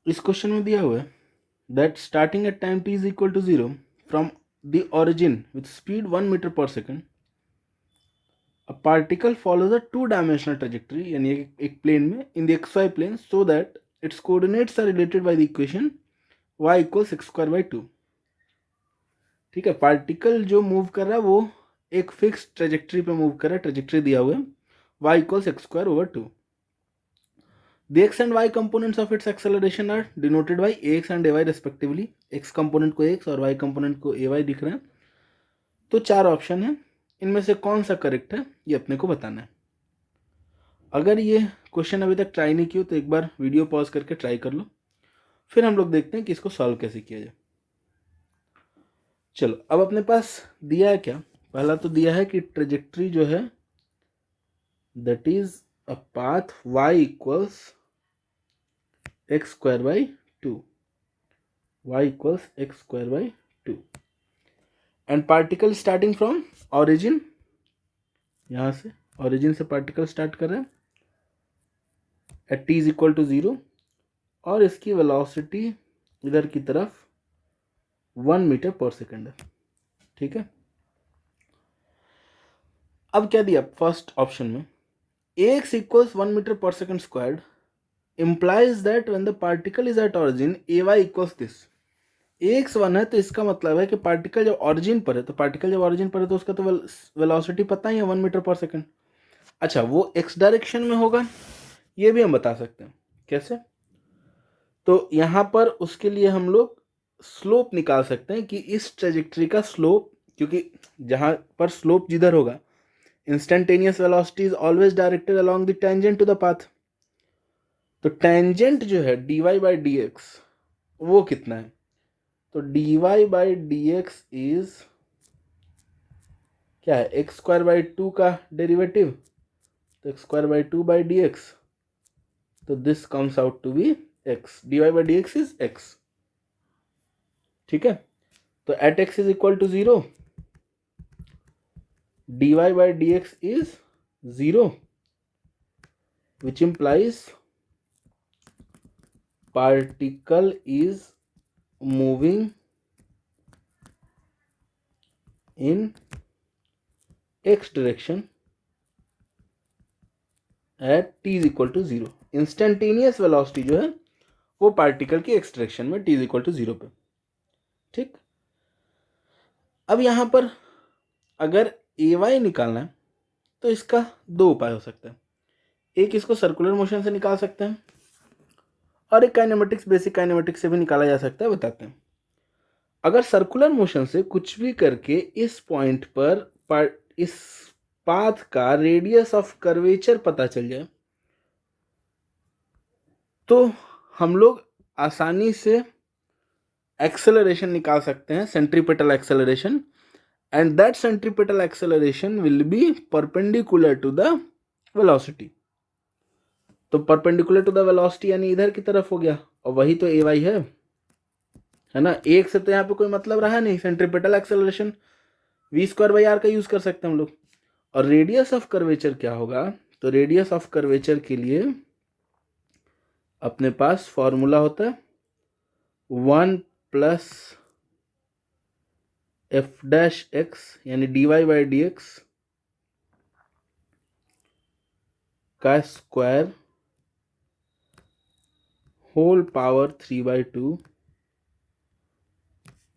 इस क्वेश्चन में दिया हुआ है that starting at time t is equal to 0 from the origin with speed 1 metre per second a particle follows a 2 dimensional trajectory यानी एक plane में in the x y plane so that its coordinates are related by the equation y equals x square by 2। ठीक है, particle जो move कर रहा है वो एक फिक्स ट्रेजेक्टरी पे मूव कर रहा है, ट्रेजेक्टरी दिया हुआ है y equals x square over 2। The x and y components of its acceleration are denoted by ax and ay respectively। x component को x और y कंपोनेंट को ay दिख रहा है। तो 4 ऑप्शन है, इनमें से कौन सा करेक्ट है ये अपने को बताना है। अगर ये क्वेश्चन अभी तक ट्राई नहीं किया तो एक बार वीडियो पॉज करके ट्राई कर लो, फिर हम लोग देखते हैं कि इसको सॉल्व कैसे किया जाए। चलो, अब अपने पास दिया है क्या, पहला तो दिया है कि ट्रेजेक्टरी जो है that is a path y equals x square by 2, y equals x square by 2 and particle starting from origin, यहाँ से ऑरिजिन से पार्टिकल स्टार्ट कर रहे हैं at t is equal to 0 और इसकी वेलोसिटी इधर की तरफ 1 मीटर पर सेकेंड है। ठीक है, अब क्या दिया फर्स्ट ऑप्शन में, ax equals 1 metre per second squared implies that when the particle is at origin ay equals this। ax 1 है तो इसका मतलब है कि पार्टिकल जब ऑरिजिन पर है, तो पार्टिकल जब ऑरिजिन पर है तो उसका तो वेलोसिटी पता ही है 1 मीटर पर सेकेंड। अच्छा, वो x डायरेक्शन में होगा ये भी हम बता सकते हैं। कैसे? तो यहाँ पर उसके लिए हम लोग स्लोप निकाल सकते हैं कि इस ट्रेजेक्टरी का स्लोप, क्योंकि जहाँ पर स्लोप जिधर होगा instantaneous velocity is always directed along the tangent to the path. तो टेंजेंट जो है dy बाई डी एक्स वो कितना है, तो dy by d x is क्या है, एक्स स्क्वायर बाई 2 का डेरिवेटिव, तो x square by 2 by d x, तो this comes out to be x, dy by d x is x. ठीक है, तो at x is equal to 0 dy by d x is 0 which implies particle is moving in x direction at t is equal to 0। Instantaneous velocity जो है वो particle की x direction में t is equal to 0 पे। ठीक, अब यहां पर अगर ay निकालना है तो इसका दो उपाय हो सकते हैं, एक इसको सर्कुलर मोशन से निकाल सकते हैं और एक काइनेमेटिक्स, बेसिक काइनेमेटिक्स से भी निकाला जा सकता है, बताते हैं। अगर सर्कुलर मोशन से कुछ भी करके इस पॉइंट पर इस पाथ का रेडियस ऑफ कर्वेचर पता चल जाए तो हम लोग आसानी से एक्सेलरेशन निकाल सकते हैं, centripetal acceleration, and that centripetal acceleration will be perpendicular to the velocity. तो परपेंडिकुलर टू द वेलोसिटी यानी इधर की तरफ हो गया, और वही तो ay है ना। एक से तो यहाँ पे कोई मतलब रहा नहीं, centripetal acceleration v square by r का यूज कर सकते हैं हम लोग। और रेडियस ऑफ कर्वेचर क्या होगा, तो रेडियस ऑफ कर्वेचर के लिए अपने पास फॉर्मूला होता है 1 प्लस एफ डैश एक्स यानी dy बाई डी एक्स का square whole power 3/2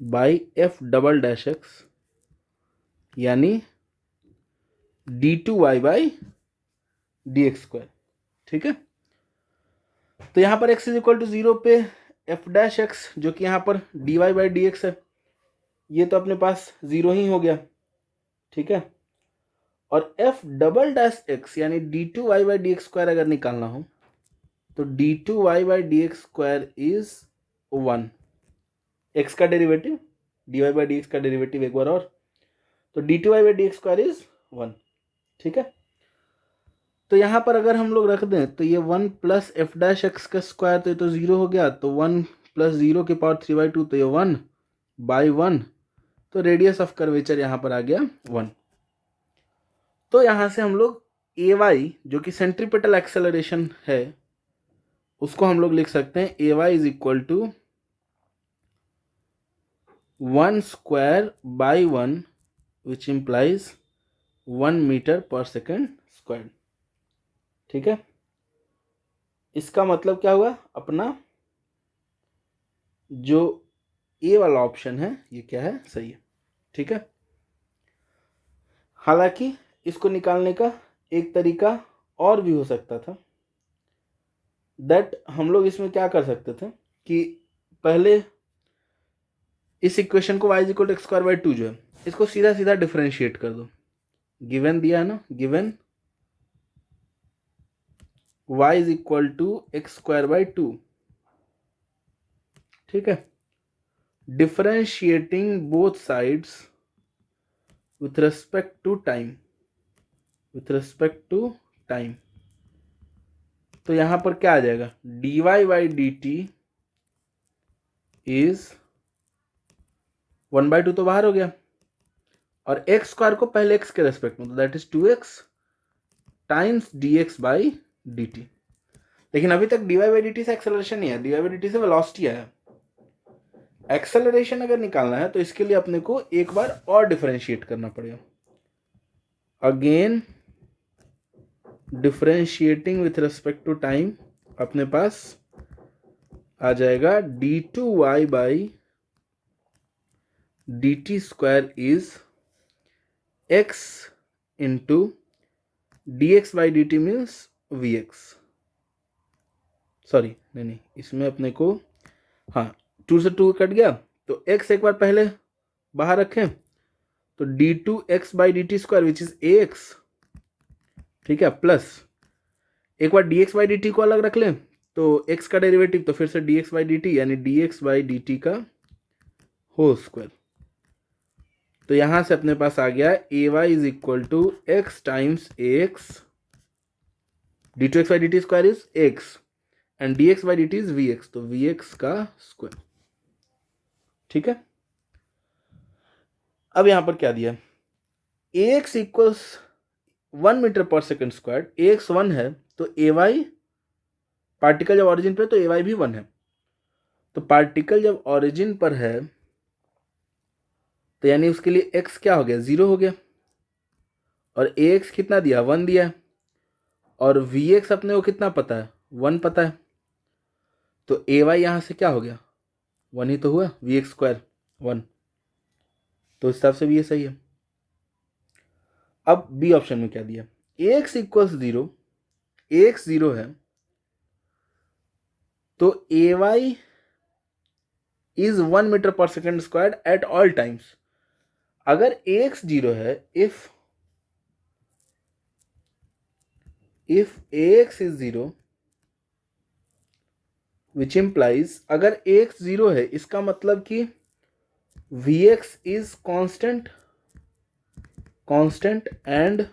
by f double dash x यानी d2y by d x square. ठीक है, तो यहां पर x इज इक्वल टू 0 पे एफ डैश एक्स जो कि यहां पर dy बाई डी एक्स है, ये तो अपने पास 0 ही हो गया। ठीक है, और एफ डबल डैश एक्स यानी d2y by d x square अगर निकालना हो तो d2y by d x square is 1, x का derivative dy by d x का डेरिवेटिव एक बार और, तो d2y by d x square is 1। ठीक है, तो यहां पर अगर हम लोग रख दें तो ये 1 प्लस एफ डैश एक्स का स्क्वायर तो ये तो 0 हो गया, तो 1 प्लस 0 की पावर 3/2 तो ये 1 बाई 1, तो रेडियस ऑफ कर्वेचर यहां पर आ गया 1। तो यहां से हम लोग ay जो कि सेंट्रीपिटल एक्सेलरेशन है उसको हम लोग लिख सकते हैं a y is equal to 1 square by 1 which implies 1 metre per second square. ठीक है, इसका मतलब क्या हुआ, अपना जो ए वाला ऑप्शन है ये क्या है, सही है। ठीक है, हालांकि इसको निकालने का एक तरीका और भी हो सकता था, दैट हम लोग इसमें क्या कर सकते थे कि पहले इस इक्वेशन को y equal to x square by 2 जो है इसको सीधा सीधा डिफरेंशिएट कर दो। गिवन दिया है ना, given y is equal to x square by 2। ठीक है, differentiating both sides with respect to time, with respect to time, तो यहां पर क्या आ जाएगा, dy by d t is 1/2 तो बाहर हो गया, और एक्स स्क्वायर को पहले एक्स के रेस्पेक्ट में, तो that is 2x times dx by dt। लेकिन अभी तक dy बाई dt से एक्सेलरेशन नहीं है, dy बाई dt से वेलोसिटी आया। एक्सेलरेशन अगर निकालना है तो इसके लिए अपने को एक बार और डिफरेंशिएट करना पड़ेगा। Again differentiating with respect to time, अपने पास आ जाएगा d2y by dt square is x into dx by dt means vx। Sorry नहीं, इसमें अपने को हाँ 2 से 2 कट गया, तो x एक बार पहले बाहर रखें, तो d2x by dt square which is ax। ठीक है, प्लस एक बार dx बाई dt को अलग रख लें, तो x का डेरिवेटिव, तो फिर से dx बाई dt यानी dx बाई dt का होल स्क्वायर। तो यहां से अपने पास आ गया a y is equal to x times a x, d two x by d t square is x and d x by d t is v x, तो v x का square. ठीक है, अब यहां पर क्या दिया, a x equals 1 metre per second square, a x 1 है तो ए वाई पार्टिकल जब ऑरिजिन पर, तो ए वाई भी 1 है, तो पार्टिकल जब ऑरिजिन पर है तो यानी उसके लिए x क्या हो गया, 0 हो गया, और ax कितना दिया, 1 दिया, और vx अपने को कितना पता है, 1 पता है, तो ay यहां से क्या हो गया, 1 ही तो हुआ, vx स्क्वायर 1, तो इस हिसाब से भी ये सही है। अब बी ऑप्शन में क्या दिया, ax इक्वल्स 0, ax 0 है तो ay is 1 metre per second square at all times. अगर ax 0 है, if ax is 0 which implies अगर ax 0 है इसका मतलब कि vx is constant and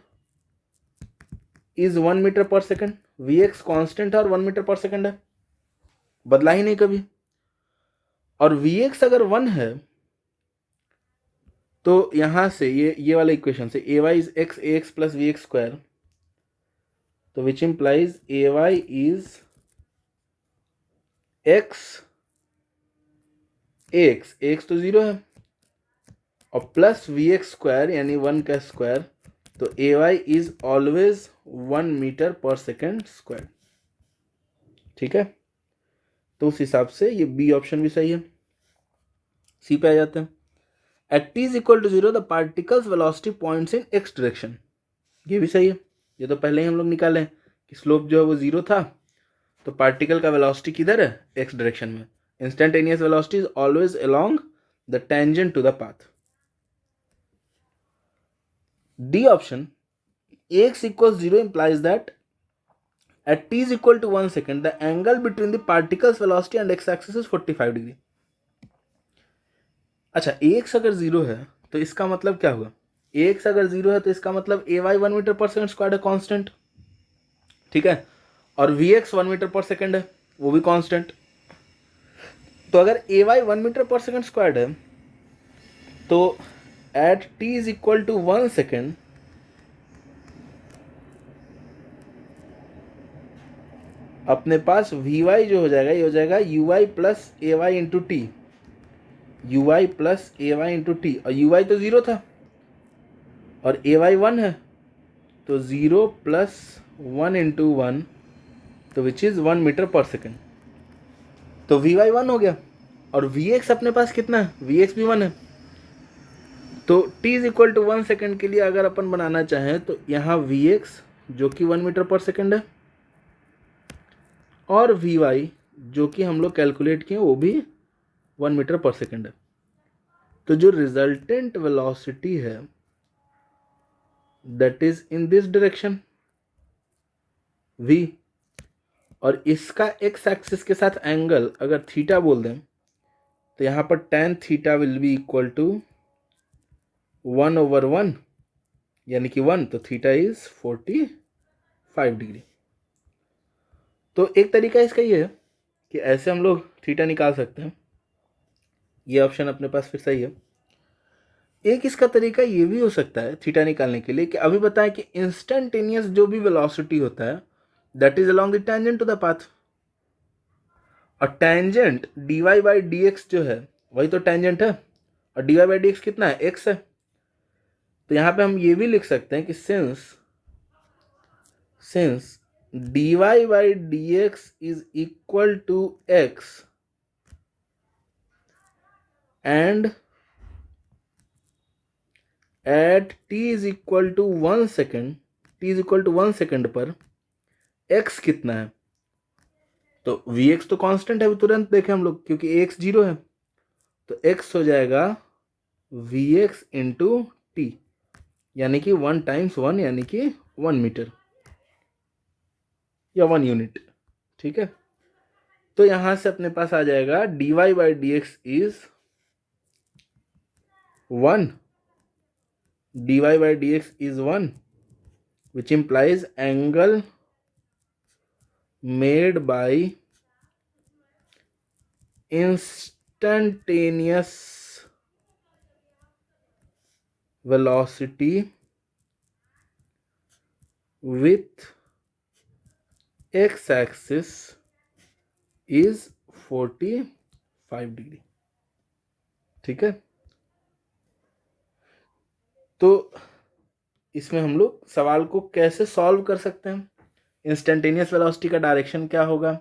is 1 metre per second, vx constant और 1 मीटर पर सेकेंड है, बदला ही नहीं कभी, और vx अगर 1 है तो यहां से ये वाला इक्वेशन से ay is x ax plus vx square, तो which implies ay is x ax तो 0 है, और प्लस vx स्क्वायर यानी 1 का स्क्वायर, तो ay is always 1 metre per second square. ठीक है, तो उस हिसाब से ये बी ऑप्शन भी सही है। सी पे आ जाते हैं, at t is equal to 0 the particle's velocity points in x direction, ये भी सही है, ये तो पहले ही हम लोग निकाले कि स्लोप जो है वो 0 था, तो पार्टिकल का वेलोसिटी किधर है, x डायरेक्शन में, instantaneous velocity is always along the tangent to the path. D option, ax equals 0 implies that at t is equal to 1 second the angle between the particle's velocity and x axis is 45 degree. अच्छा, ax अगर 0 है तो इसका मतलब क्या हुआ, ax अगर 0 है तो इसका मतलब ay 1 metre per second square है, कांस्टेंट। ठीक है, और vx 1 मीटर पर सेकेंड है, वो भी कांस्टेंट। तो अगर ay 1 metre per second square है तो at t is equal to 1 second अपने पास वी वाई जो हो जाएगा ये हो जाएगा u y plus a y into t, u y plus a y into t, और यू वाई तो 0 था और ए वाई 1 है, तो 0 प्लस 1 इंटू 1, तो which is 1 metre per second. तो वी वाई 1 हो गया और वी एक्स अपने पास कितना है, वी एक्स भी 1 है। तो t is equal to 1 second के लिए अगर अपन बनाना चाहें तो यहाँ वी एक्स जो कि 1 मीटर पर सेकेंड है और वी वाई जो कि हम लोग कैलकुलेट किए वो भी 1 मीटर पर सेकेंड है। तो जो रिजल्टेंट वेलोसिटी है that is in this direction v, और इसका एक्स एक्सिस के साथ एंगल अगर थीटा बोल दें तो यहाँ पर tan theta will be equal to 1/1 यानी कि 1, तो थीटा इज 45 डिग्री। तो एक तरीका इसका ये है कि ऐसे हम लोग थीटा निकाल सकते हैं, ये ऑप्शन अपने पास फिर सही है। एक इसका तरीका ये भी हो सकता है थीटा निकालने के लिए कि अभी बताएं कि इंस्टेंटेनियस जो भी वेलोसिटी होता है that is along the tangent to the path, और tangent dy by d x जो है वही तो टेंजेंट है, और dy बाई डी एक्स कितना है, x है। तो यहाँ पे हम ये भी लिख सकते हैं कि since dy by d x is equal to x and at t is equal to 1 second, t is equal to 1 second पर x कितना है, तो vx तो कांस्टेंट है, तुरंत देखें हम लोग क्योंकि x 0 है, तो x हो जाएगा vx इंटू टी, यानी कि 1 टाइम्स 1 यानी कि 1 मीटर या 1 यूनिट। ठीक है, तो यहां से अपने पास आ जाएगा dy by d x is 1, dy by d x is 1 which implies angle made by instantaneous velocity with x axis is 45 degree. ठीक है, तो इसमें हम लोग सवाल को कैसे सॉल्व कर सकते हैं, इंस्टेंटेनियस वेलोसिटी का डायरेक्शन क्या होगा,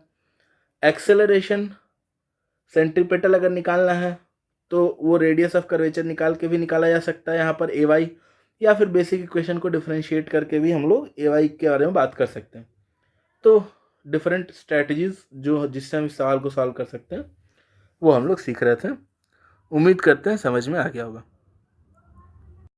एक्सेलरेशन सेंट्रीपेटल अगर निकालना है तो वो रेडियस ऑफ कर्वेचर निकाल के भी निकाला जा सकता है यहाँ पर ए वाई, या फिर बेसिक इक्वेशन को डिफरेंशिएट करके भी हम लोग ए वाई के बारे में बात कर सकते हैं। तो डिफरेंट स्ट्रैटेजीज जो जिससे हम इस सवाल को सॉल्व कर सकते हैं वो हम लोग सीख रहे थे। उम्मीद करते हैं समझ में आ गया होगा।